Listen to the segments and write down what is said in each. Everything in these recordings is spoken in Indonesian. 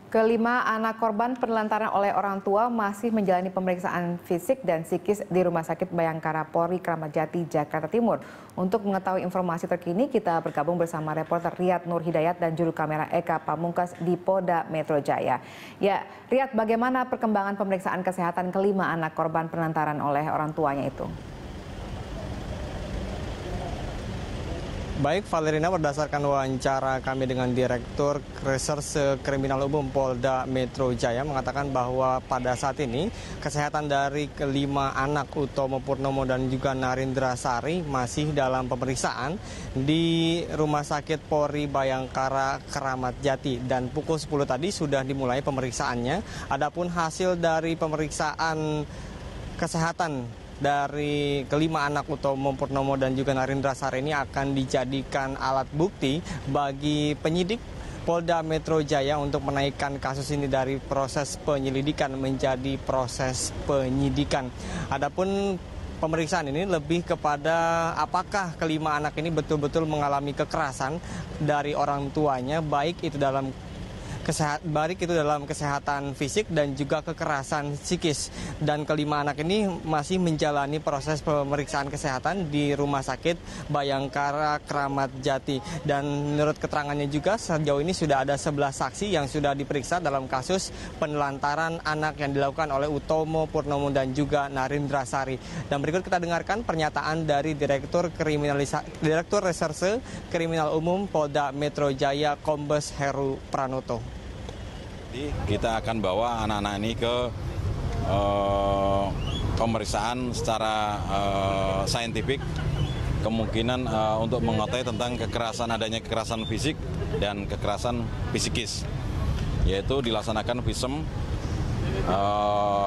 Kelima anak korban penelantaran oleh orang tua masih menjalani pemeriksaan fisik dan psikis di Rumah Sakit Bayangkara Polri Kramat Jati, Jakarta Timur. Untuk mengetahui informasi terkini, kita bergabung bersama reporter Riyad Nur Hidayat dan juru kamera Eka Pamungkas di Polda Metro Jaya. Ya, Riyad, bagaimana perkembangan pemeriksaan kesehatan kelima anak korban penelantaran oleh orang tuanya itu? Baik, Valerina, berdasarkan wawancara kami dengan Direktur Reserse Kriminal Umum Polda Metro Jaya mengatakan bahwa pada saat ini kesehatan dari kelima anak Utomo Purnomo dan juga Narindra Sari masih dalam pemeriksaan di Rumah Sakit Polri Bayangkara Kramat Jati, dan pukul 10 tadi sudah dimulai pemeriksaannya. Adapun hasil dari pemeriksaan kesehatan dari kelima anak Utomo Purnomo dan juga Narindra Sari ini akan dijadikan alat bukti bagi penyidik Polda Metro Jaya untuk menaikkan kasus ini dari proses penyelidikan menjadi proses penyidikan. Adapun pemeriksaan ini lebih kepada apakah kelima anak ini betul-betul mengalami kekerasan dari orang tuanya, baik itu dalam kesehatan fisik dan juga kekerasan psikis. Dan kelima anak ini masih menjalani proses pemeriksaan kesehatan di Rumah Sakit Bayangkara Kramat Jati. Dan menurut keterangannya juga sejauh ini sudah ada 11 saksi yang sudah diperiksa dalam kasus penelantaran anak yang dilakukan oleh Utomo Purnomo dan juga Narindra Sari. Dan berikut kita dengarkan pernyataan dari Direktur Reserse Kriminal Umum Polda Metro Jaya, Kombes Heru Pranoto. Kita akan bawa anak-anak ini ke pemeriksaan secara saintifik, kemungkinan untuk mengetahui tentang adanya kekerasan fisik dan kekerasan psikis, yaitu dilaksanakan visum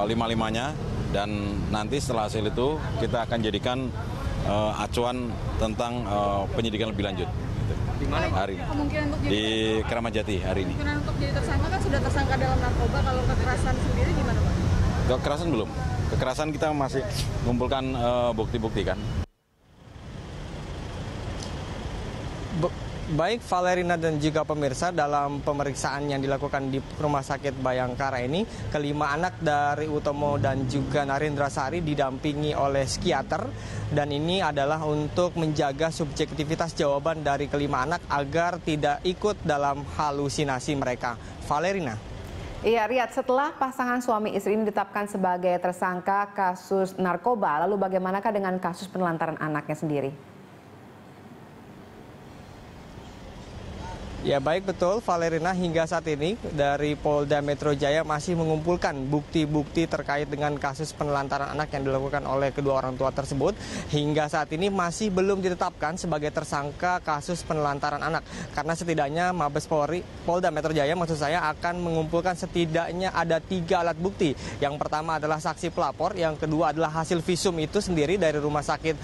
5-5-nya, dan nanti setelah hasil itu kita akan jadikan acuan tentang penyidikan lebih lanjut. Di mana hari ini? Kemungkinan untuk di Kramat Jati hari ini. Kemungkinan untuk jadi tersangka kan sudah tersangka dalam narkoba, kalau kekerasan sendiri gimana Pak? Kekerasan belum. Kekerasan kita masih mengumpulkan bukti-bukti kan. Baik Valerina dan juga pemirsa, dalam pemeriksaan yang dilakukan di Rumah Sakit Bayangkara ini, kelima anak dari Utomo dan juga Narindra Sari didampingi oleh psikiater, dan ini adalah untuk menjaga subjektivitas jawaban dari kelima anak agar tidak ikut dalam halusinasi mereka. Valerina. Iya, Riyad, setelah pasangan suami istri ini ditetapkan sebagai tersangka kasus narkoba, lalu bagaimanakah dengan kasus penelantaran anaknya sendiri? Ya baik, betul Valerina, hingga saat ini dari Polda Metro Jaya masih mengumpulkan bukti-bukti terkait dengan kasus penelantaran anak yang dilakukan oleh kedua orang tua tersebut. Hingga saat ini masih belum ditetapkan sebagai tersangka kasus penelantaran anak, karena setidaknya Mabes Polri, Polda Metro Jaya maksud saya, akan mengumpulkan setidaknya ada 3 alat bukti. Yang pertama adalah saksi pelapor, yang kedua adalah hasil visum itu sendiri dari Rumah Sakit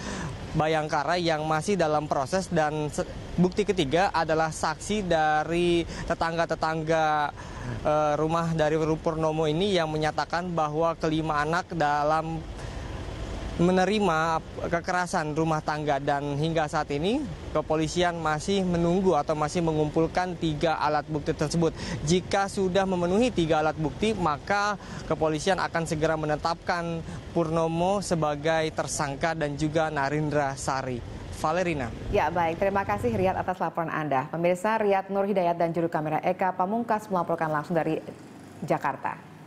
Bayangkara yang masih dalam proses, dan bukti ketiga adalah saksi dari tetangga-tetangga rumah dari Purnomo ini yang menyatakan bahwa kelima anak dalam menerima kekerasan rumah tangga. Dan hingga saat ini kepolisian masih menunggu atau masih mengumpulkan 3 alat bukti tersebut. Jika sudah memenuhi 3 alat bukti, maka kepolisian akan segera menetapkan Purnomo sebagai tersangka dan juga Narindra Sari. Valerina. Ya baik, terima kasih Riyad atas laporan Anda. Pemirsa, Riyad Nur Hidayat dan juru kamera Eka Pamungkas melaporkan langsung dari Jakarta.